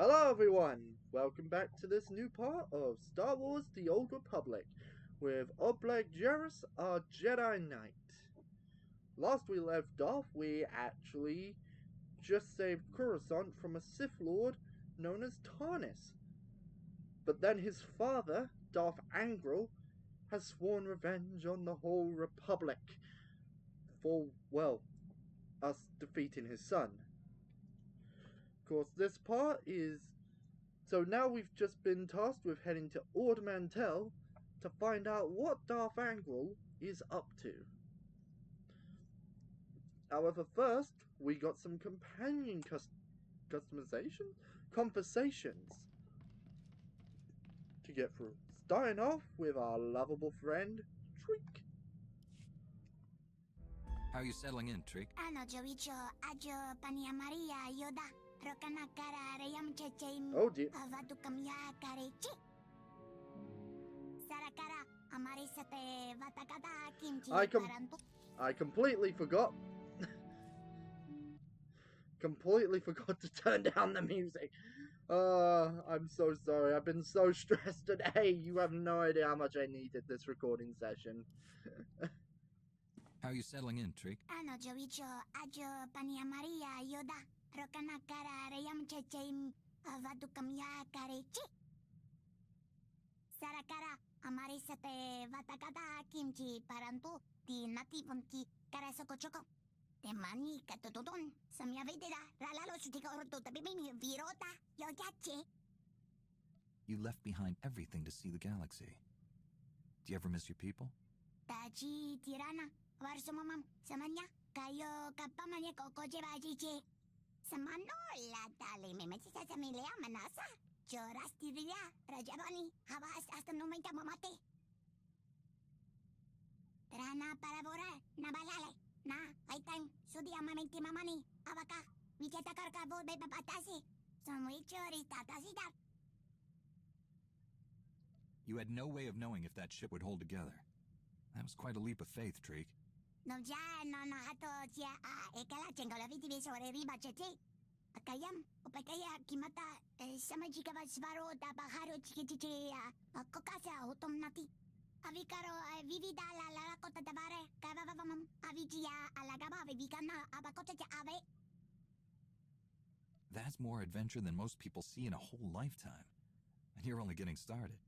Hello everyone! Welcome back to this new part of Star Wars The Old Republic with Ord Jeris, our Jedi Knight. Last we left off, we actually just saved Coruscant from a Sith Lord known as Tarnis. But then his father, Darth Angual, has sworn revenge on the whole Republic for, well, us defeating his son. Of course, this part is... So now we've just been tasked with heading to Ord Mantell to find out what Darth Angual is up to. However, first, we got some companion conversations to get through. Starting off with our lovable friend, Treek. How are you settling in, Treek? Oh dear. I completely forgot. Completely forgot to turn down the music. I'm so sorry. I've been so stressed today. You have no idea how much I needed this recording session. How are you settling in, Treek? You left behind everything to see the galaxy. Do you ever miss your people? You had no way of knowing if that ship would hold together. That was quite a leap of faith, Treek. That's more adventure than most people see in a whole lifetime. And you're only getting started.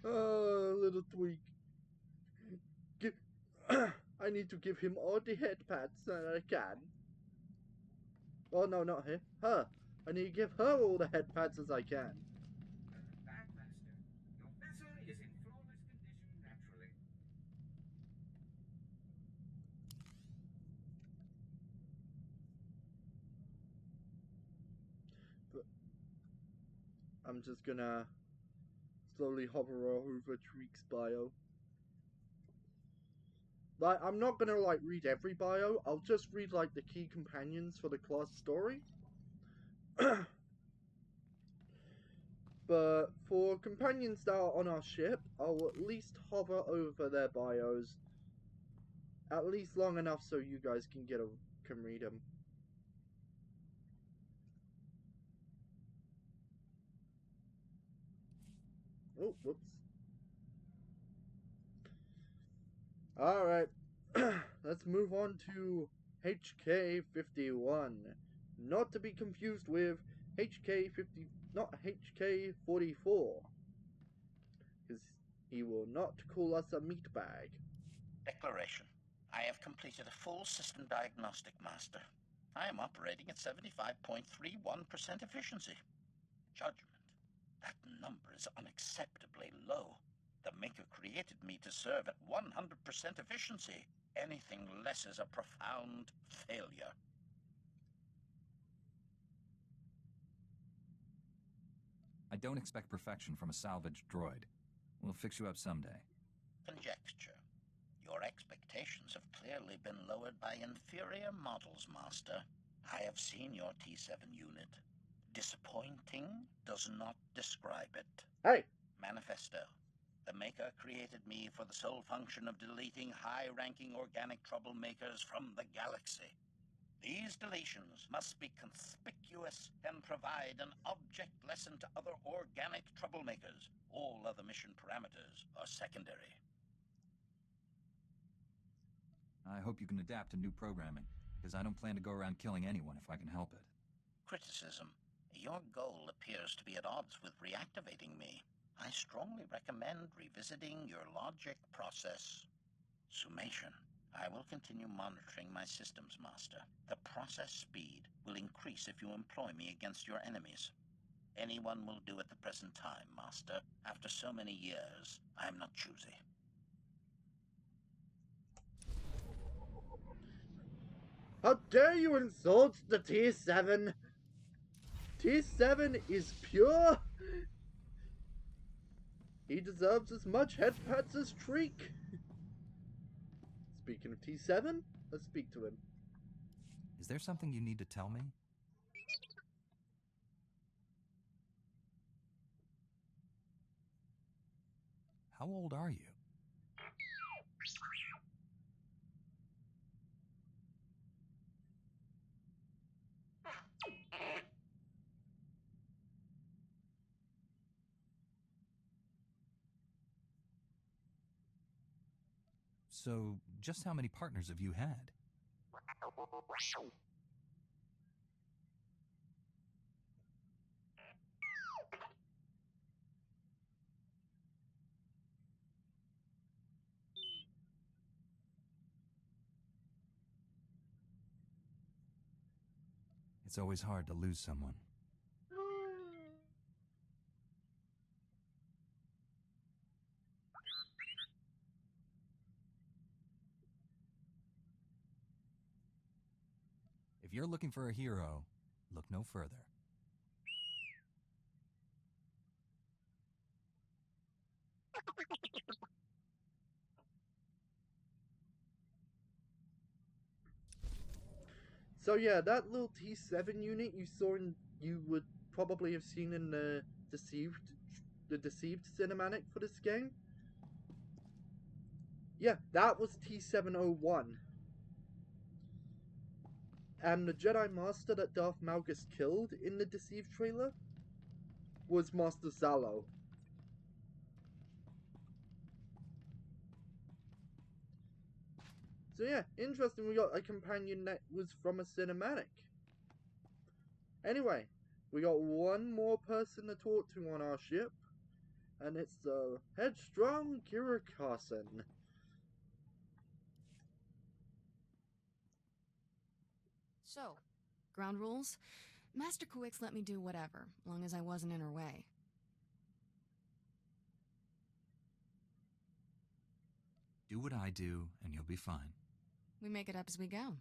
Oh, little tweak. I need to give him all the head pats that I can. Oh no, not him. Her. I need to give her all the head pats as I can. Master, your vessel is in flawless condition naturally. But I'm just gonna slowly hover over Treek's bio. Like, I'm not gonna, like, read every bio. I'll just read, like, the key companions for the class story. But for companions that are on our ship, I'll at least hover over their bios. At least long enough so you guys can read them. Oh, whoops. Alright, let's move on to HK51. Not to be confused with not HK44. Because he will not call us a meatbag. Declaration. I have completed a full system diagnostic, Master. I am operating at 75.31% efficiency. Judgment. That number is unacceptably low. The Maker created me to serve at 100% efficiency. Anything less is a profound failure. I don't expect perfection from a salvaged droid. We'll fix you up someday. Conjecture. Your expectations have clearly been lowered by inferior models, Master. I have seen your T7 unit. Disappointing does not describe it. Hey! Manifesto. The Maker created me for the sole function of deleting high-ranking organic troublemakers from the galaxy. These deletions must be conspicuous and provide an object lesson to other organic troublemakers. All other mission parameters are secondary. I hope you can adapt to new programming, because I don't plan to go around killing anyone if I can help it. Criticism. Your goal appears to be at odds with reactivating me. I strongly recommend revisiting your logic process. Summation. I will continue monitoring my systems, Master. The process speed will increase if you employ me against your enemies. Anyone will do at the present time, Master. After so many years, I am not choosy. How dare you insult the T7? T7 is pure. He deserves as much head pats as Treek. Speaking of T7, let's speak to him. Is there something you need to tell me? How old are you? So, just how many partners have you had? It's always hard to lose someone. If you're looking for a hero, look no further. So yeah, that little T7 unit you would probably have seen in the Deceived cinematic for this game. Yeah, that was T701. And the Jedi Master that Darth Malgus killed in the Deceived trailer was Master Zalo. So yeah, interesting, we got a companion that was from a cinematic. Anyway, we got one more person to talk to on our ship, and it's the headstrong Kira Carson. So, ground rules? Master Kuix let me do whatever, long as I wasn't in her way. Do what I do, and you'll be fine. We make it up as we go.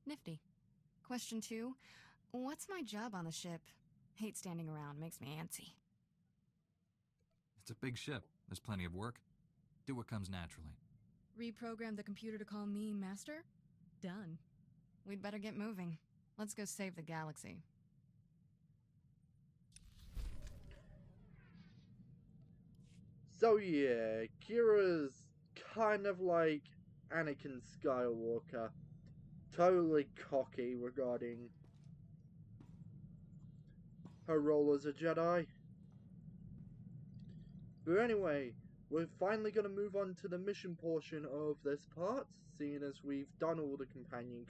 Nifty. Question 2. What's my job on the ship? Hate standing around, makes me antsy. It's a big ship. There's plenty of work. Do what comes naturally. Reprogram the computer to call me Master? Done. We'd better get moving. Let's go save the galaxy. So yeah, Kira's kind of like Anakin Skywalker. Totally cocky regarding her role as a Jedi. But anyway, we're finally going to move on to the mission portion of this part, seeing as we've done all the companion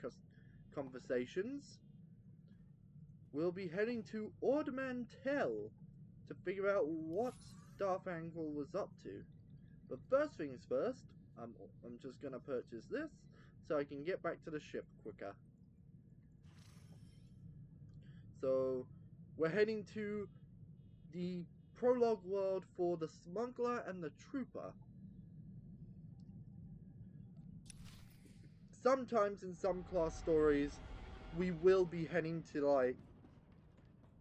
conversations. We'll be heading to Ord Mantell to figure out what Darth Angual was up to. But first things first, I'm just going to purchase this so I can get back to the ship quicker. So, we're heading to the prologue world for the Smuggler and the Trooper. Sometimes in some class stories, we will be heading to, like,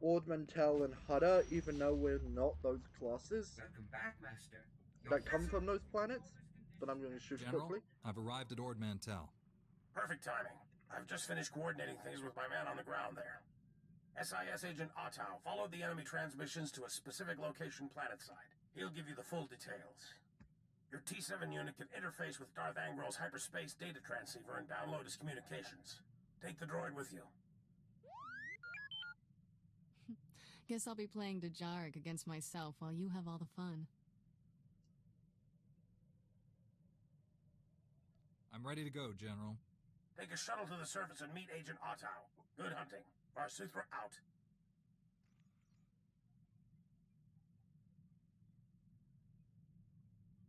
Ord Mantell and Hutta, even though we're not those classes Welcome back, Master. that come from those planets. but I'm going to shoot General, quickly. I've arrived at Ord Mantell. Perfect timing. I've just finished coordinating things with my man on the ground there. SIS Agent Ottow followed the enemy transmissions to a specific location planetside. He'll give you the full details. Your T7 unit can interface with Darth Angual's hyperspace data transceiver and download his communications. Take the droid with you. Guess I'll be playing Dejaric against myself while you have all the fun. I'm ready to go, General. Take a shuttle to the surface and meet Agent Ottow. Good hunting. Swtor out.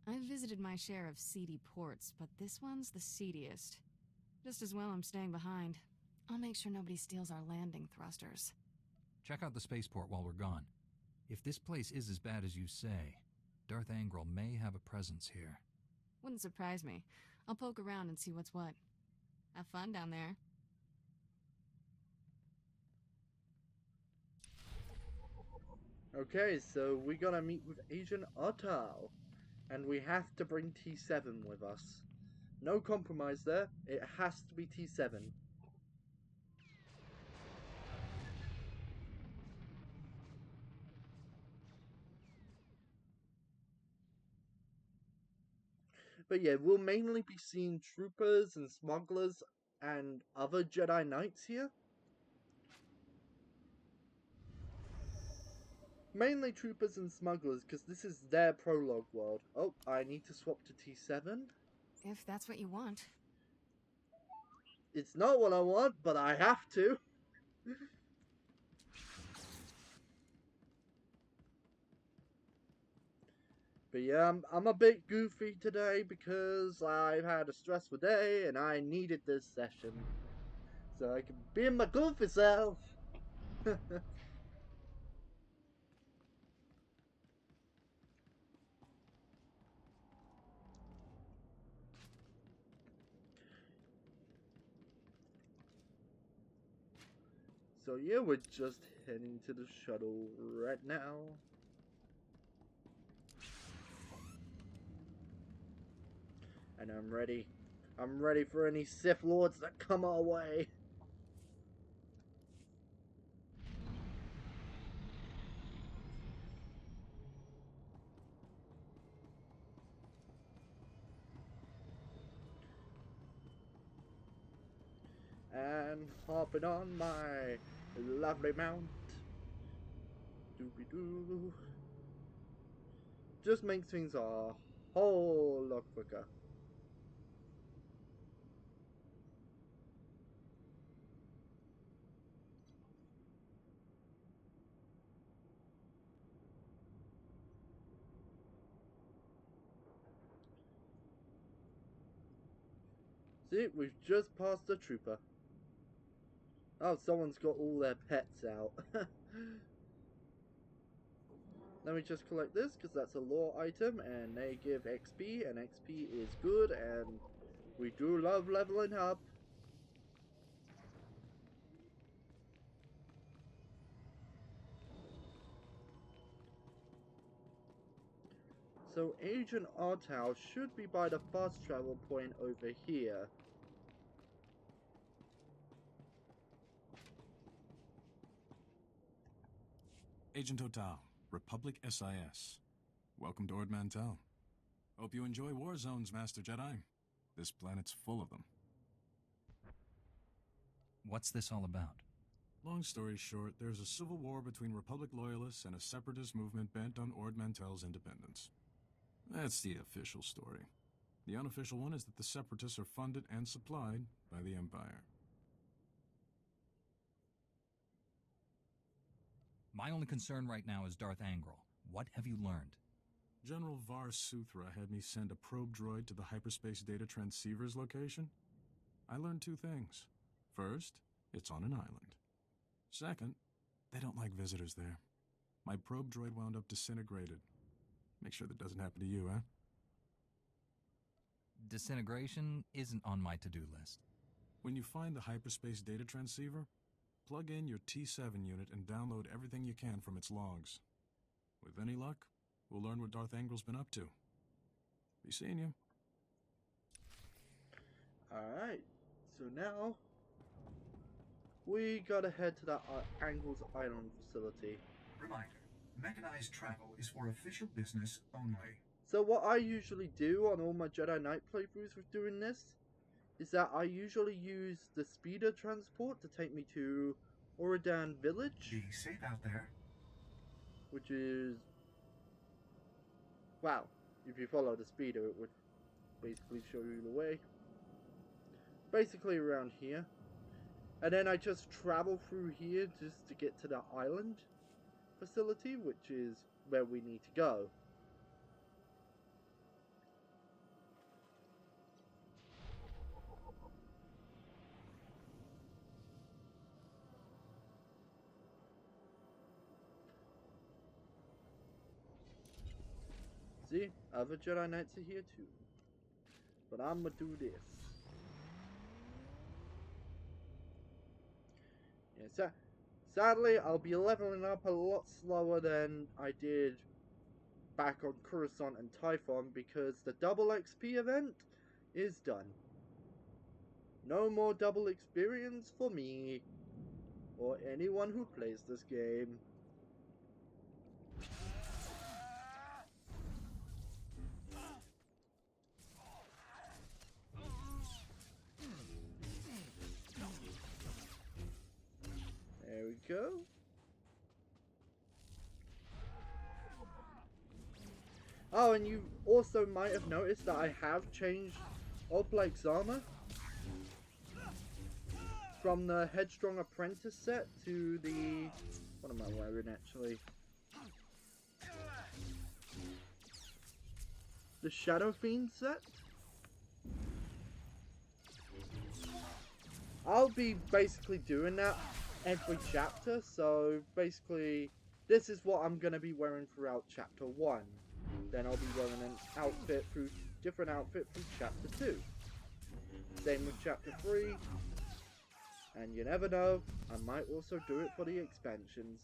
I've visited my share of seedy ports, but this one's the seediest. Just as well I'm staying behind. I'll make sure nobody steals our landing thrusters. Check out the spaceport while we're gone. If this place is as bad as you say, Darth Angual may have a presence here. Wouldn't surprise me. I'll poke around and see what's what. Have fun down there. Okay, so we gotta meet with Agent Ottow. And we have to bring T7 with us. No compromise there. It has to be T7. But yeah, we'll mainly be seeing troopers and smugglers and other Jedi Knights here. Mainly troopers and smugglers, because this is their prologue world. Oh, I need to swap to T7. If that's what you want. It's not what I want, but I have to. But yeah, I'm a bit goofy today because I've had a stressful day and I needed this session. So I can be my goofy self. So yeah, we're just heading to the shuttle right now. And I'm ready. I'm ready for any Sith Lords that come our way. And hopping on my lovely mount. Doobie-doo. Just makes things a whole lot quicker. See, we've just passed the trooper. Oh, someone's got all their pets out. Let me just collect this, because that's a lore item, and they give XP, and XP is good, and we do love leveling up. So Agent Ottow should be by the fast travel point over here. Agent Ottow, Republic SIS. Welcome to Ord Mantell. Hope you enjoy war zones, Master Jedi. This planet's full of them. What's this all about? Long story short, there's a civil war between Republic loyalists and a separatist movement bent on Ord Mantell's independence. That's the official story. The unofficial one is that the separatists are funded and supplied by the Empire. My only concern right now is Darth Angual. What have you learned? General Swtor had me send a probe droid to the hyperspace data transceiver's location. I learned two things. First, it's on an island. Second, they don't like visitors there. My probe droid wound up disintegrated. Make sure that doesn't happen to you, eh? Disintegration isn't on my to-do list. When you find the hyperspace data transceiver, plug in your T7 unit and download everything you can from its logs. With any luck, we'll learn what Darth Angual's been up to. Be seeing you. Alright, so now we gotta head to that Angual's Island facility. Reminder, mechanized travel is for official business only. So what I usually do on all my Jedi Knight playthroughs with doing this is that I usually use the speeder transport to take me to Ord Village. Be safe out there. Which is... wow, if you follow the speeder it would basically show you the way. Basically around here. And then I just travel through here just to get to the island facility, which is where we need to go. See, other Jedi Knights are here too. But I'm gonna do this. Yeah, sadly, I'll be leveling up a lot slower than I did back on Coruscant and Typhon because the double XP event is done. No more double experience for me or anyone who plays this game. There we go. Oh, and you also might have noticed that I have changed Oplec's armor from the Headstrong Apprentice set to the... what am I wearing actually? The Shadow Fiend set? I'll be basically doing that every chapter, so basically this is what I'm going to be wearing throughout chapter 1. Then I'll be wearing an outfit through different outfit through chapter 2. Same with chapter 3. And you never know, I might also do it for the expansions.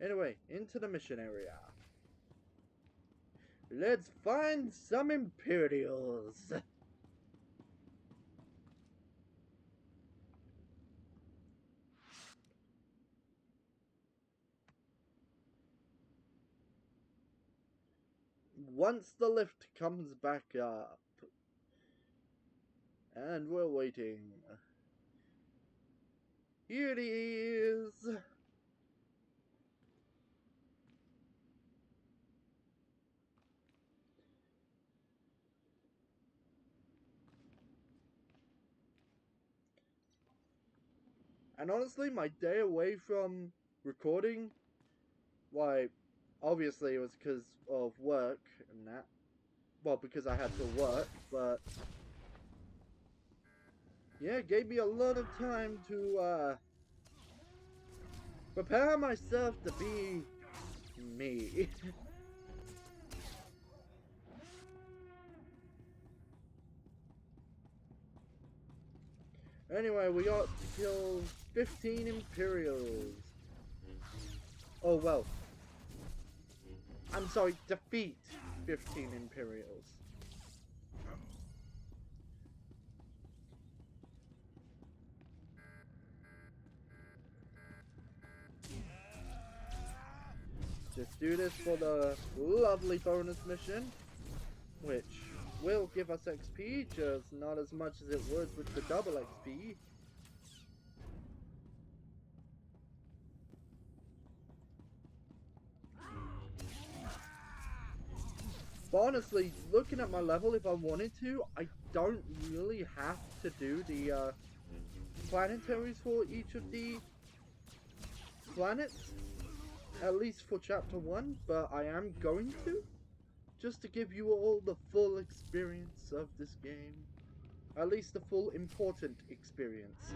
Anyway, into the mission area. Let's find some Imperials. Once the lift comes back up. And we're waiting. Here it is. And honestly, my day away from recording, why, obviously it was because of work and that. Well, because I had to work, but yeah, it gave me a lot of time to prepare myself to be me. Anyway, we got to kill 15 Imperials. Oh, well. I'm sorry, defeat 15 Imperials. Just do this for the lovely bonus mission, which will give us XP, just not as much as it would with the double XP. But honestly, looking at my level, if I wanted to, I don't really have to do the planetaries for each of the planets, at least for chapter 1, but I am going to, just to give you all the full experience of this game. At least the full important experience.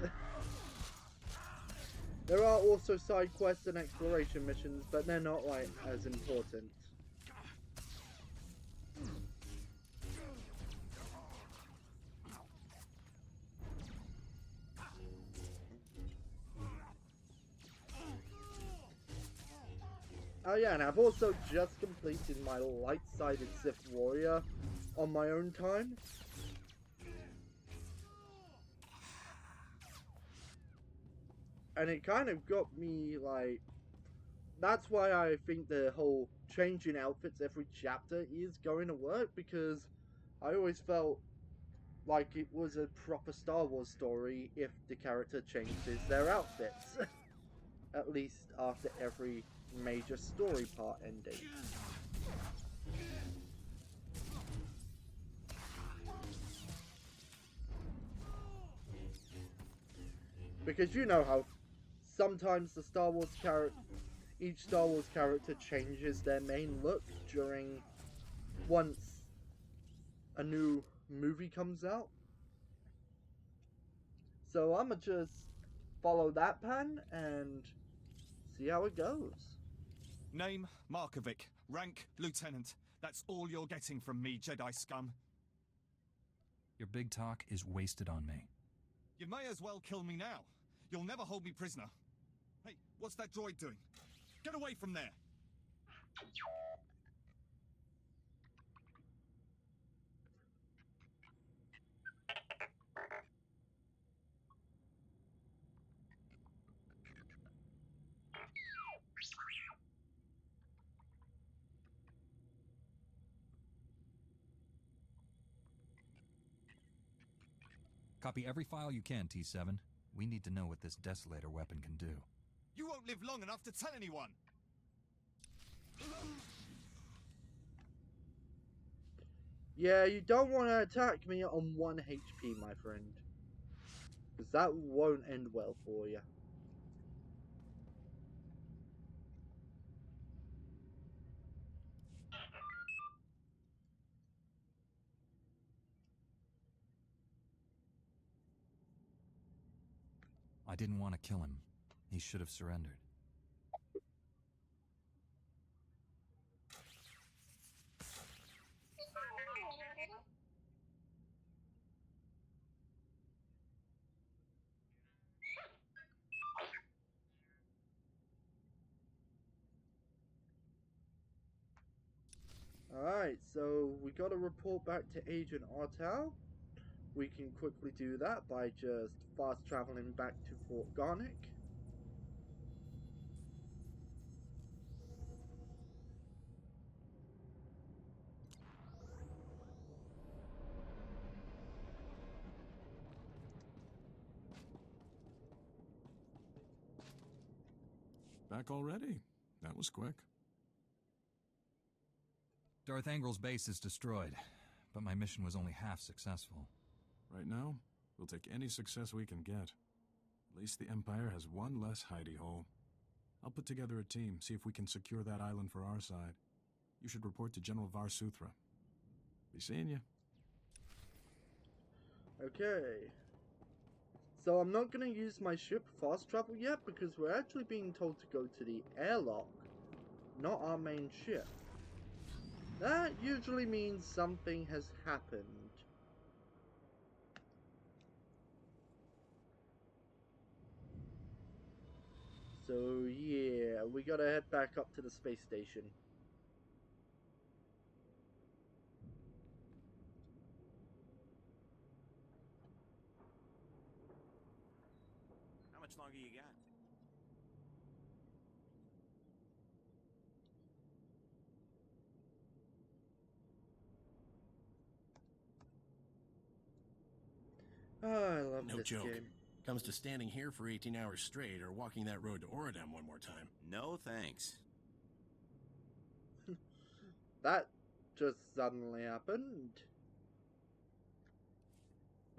There are also side quests and exploration missions, but they're not like as important. Oh yeah, and I've also just completed my light-sided Sith Warrior on my own time. And it kind of got me, like, that's why I think the whole changing outfits every chapter is going to work, because I always felt like it was a proper Star Wars story if the character changes their outfits. At least after every major story part ending. Because you know how sometimes the Star Wars each Star Wars character changes their main look during once a new movie comes out. So I'ma just follow that plan and see how it goes. Name, Markovic. Rank, Lieutenant. That's all you're getting from me, Jedi scum. Your big talk is wasted on me. You may as well kill me now. You'll never hold me prisoner. Hey, what's that droid doing? Get away from there! Copy every file you can, T7. We need to know what this desolator weapon can do. You won't live long enough to tell anyone! Yeah, you don't want to attack me on 1 HP, my friend. Because that won't end well for you. I didn't want to kill him. He should have surrendered. Alright, so we got to report back to Agent Artau. We can quickly do that by just fast traveling back to Fort Garnick. Back already? That was quick. Darth Angual's base is destroyed, but my mission was only half successful. Right now, we'll take any success we can get. At least the Empire has one less hidey hole. I'll put together a team, see if we can secure that island for our side. You should report to General Swtor. Be seeing you. Okay. So I'm not going to use my ship fast travel yet because we're actually being told to go to the airlock, not our main ship. That usually means something has happened. So yeah, we gotta head back up to the space station. How much longer you got? Oh, I love No this joke. game. Comes to standing here for 18 hours straight or walking that road to Oridam one more time. No thanks. That just suddenly happened.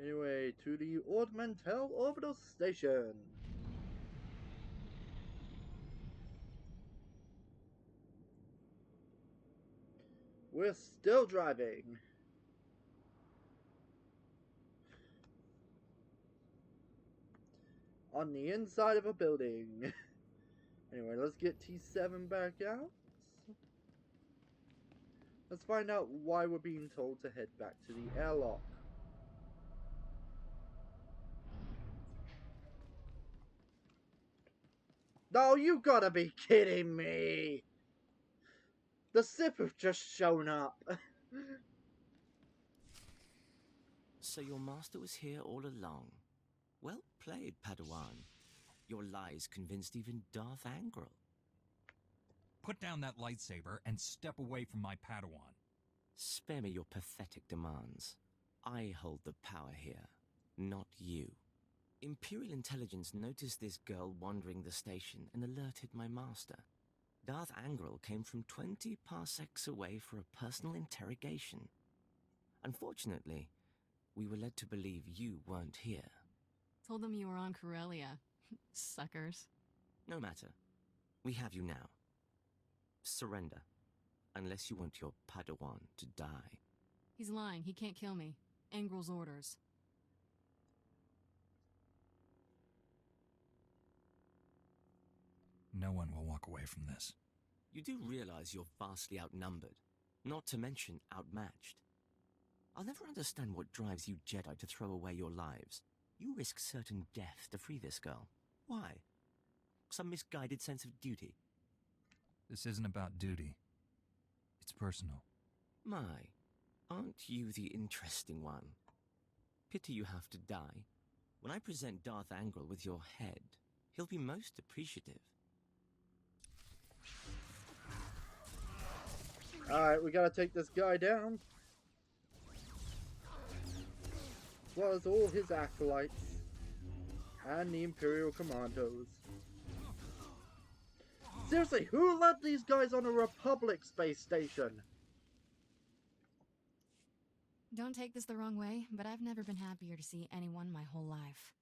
Anyway, to the Ord Mantell orbital station. We're still driving. On the inside of a building. Anyway, let's get T7 back out. Let's find out why we're being told to head back to the airlock. No, you gotta be kidding me! The Sith have just shown up. So your master was here all along. Well played, Padawan. Your lies convinced even Darth Angual. Put down that lightsaber and step away from my Padawan. Spare me your pathetic demands. I hold the power here, not you. Imperial intelligence noticed this girl wandering the station and alerted my master. Darth Angual came from 20 parsecs away for a personal interrogation. Unfortunately, we were led to believe you weren't here. Told them you were on Corellia. Suckers. No matter. We have you now. Surrender, unless you want your Padawan to die. He's lying. He can't kill me. Angral's orders. No one will walk away from this. You do realize you're vastly outnumbered, not to mention outmatched. I'll never understand what drives you Jedi to throw away your lives. You risk certain death to free this girl. Why? Some misguided sense of duty? This isn't about duty. It's personal. My, aren't you the interesting one? Pity you have to die. When I present Darth Angual with your head, he'll be most appreciative. Alright, we gotta take this guy down. As well as all his acolytes. And the Imperial Commandos. Seriously, who let these guys on a Republic space station? Don't take this the wrong way, but I've never been happier to see anyone my whole life.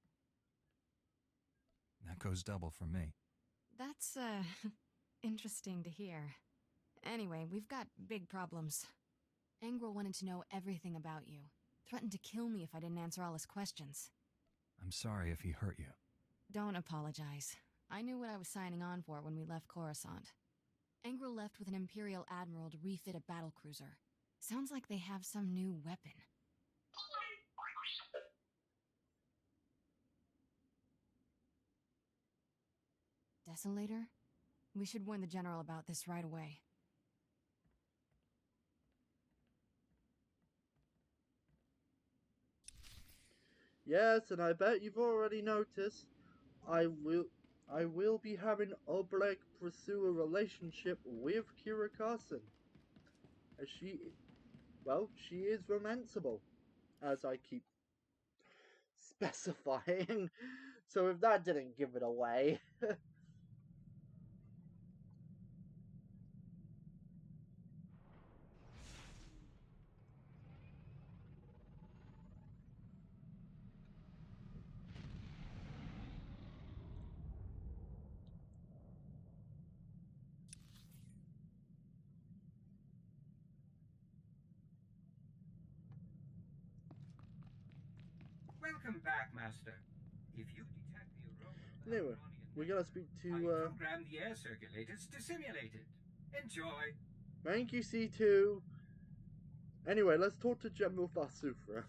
That goes double for me. That's, interesting to hear. Anyway, we've got big problems. Angual wanted to know everything about you. Threatened to kill me if I didn't answer all his questions. I'm sorry if he hurt you. Don't apologize. I knew what I was signing on for when we left Coruscant. Angual left with an Imperial Admiral to refit a battlecruiser. Sounds like they have some new weapon. Desolator? We should warn the General about this right away. Yes, and I bet you've already noticed, I will be having Oplec pursue a relationship with Kira Carson. As she is romanceable, as I keep specifying. So if that didn't give it away. Welcome back, Master. If you detect the aroma of the Anyway, we gotta speak I to, programmed the air circulators to simulate it. Enjoy. Thank you, C2. Anyway, let's talk to General Swtor.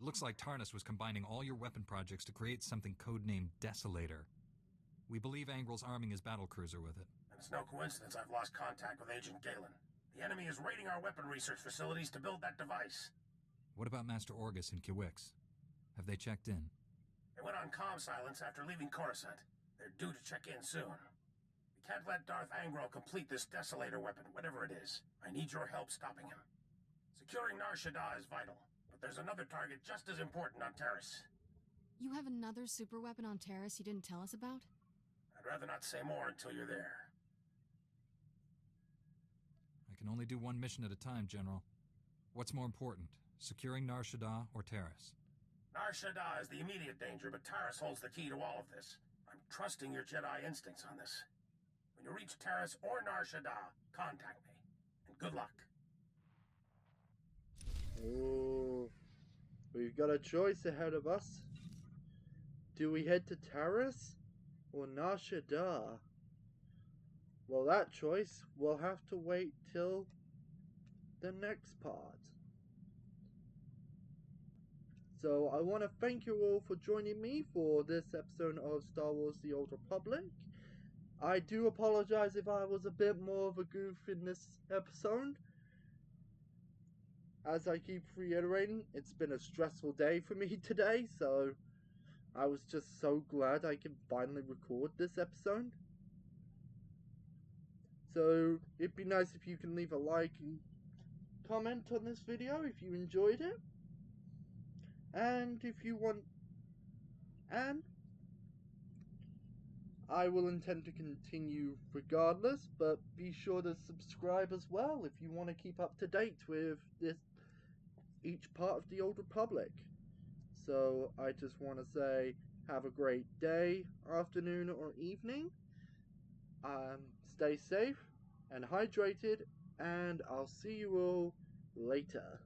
Looks like Tarnus was combining all your weapon projects to create something codenamed Desolator. We believe Angral's arming his battlecruiser with it. And it's no coincidence I've lost contact with Agent Galen. The enemy is raiding our weapon research facilities to build that device. What about Master Orgus and Kiwix? Have they checked in? They went on comm silence after leaving Coruscant. They're due to check in soon. We can't let Darth Angual complete this Desolator weapon, whatever it is. I need your help stopping him. Securing Nar Shaddaa is vital, but there's another target just as important on Terrace. You have another super weapon on Terrace you didn't tell us about? I'd rather not say more until you're there. I can only do one mission at a time, General. What's more important, securing Nar Shaddaa or Terrace? Nar Shaddaa is the immediate danger, but Terrace holds the key to all of this. I'm trusting your Jedi instincts on this. When you reach Terrace or Nar Shaddaa, contact me. And good luck. Oh, we've got a choice ahead of us. Do we head to Terrace or Nar Shaddaa? Well, that choice will have to wait till the next part. So I want to thank you all for joining me for this episode of Star Wars The Old Republic. I do apologize if I was a bit more of a goof in this episode. as I keep reiterating, it's been a stressful day for me today, so I was just so glad I could finally record this episode. So it'd be nice if you can leave a like and comment on this video if you enjoyed it. And if you want, and I will intend to continue regardless, but be sure to subscribe as well if you want to keep up to date with each part of the Old Republic. So I just want to say have a great day, afternoon, or evening. Stay safe and hydrated, and I'll see you all later.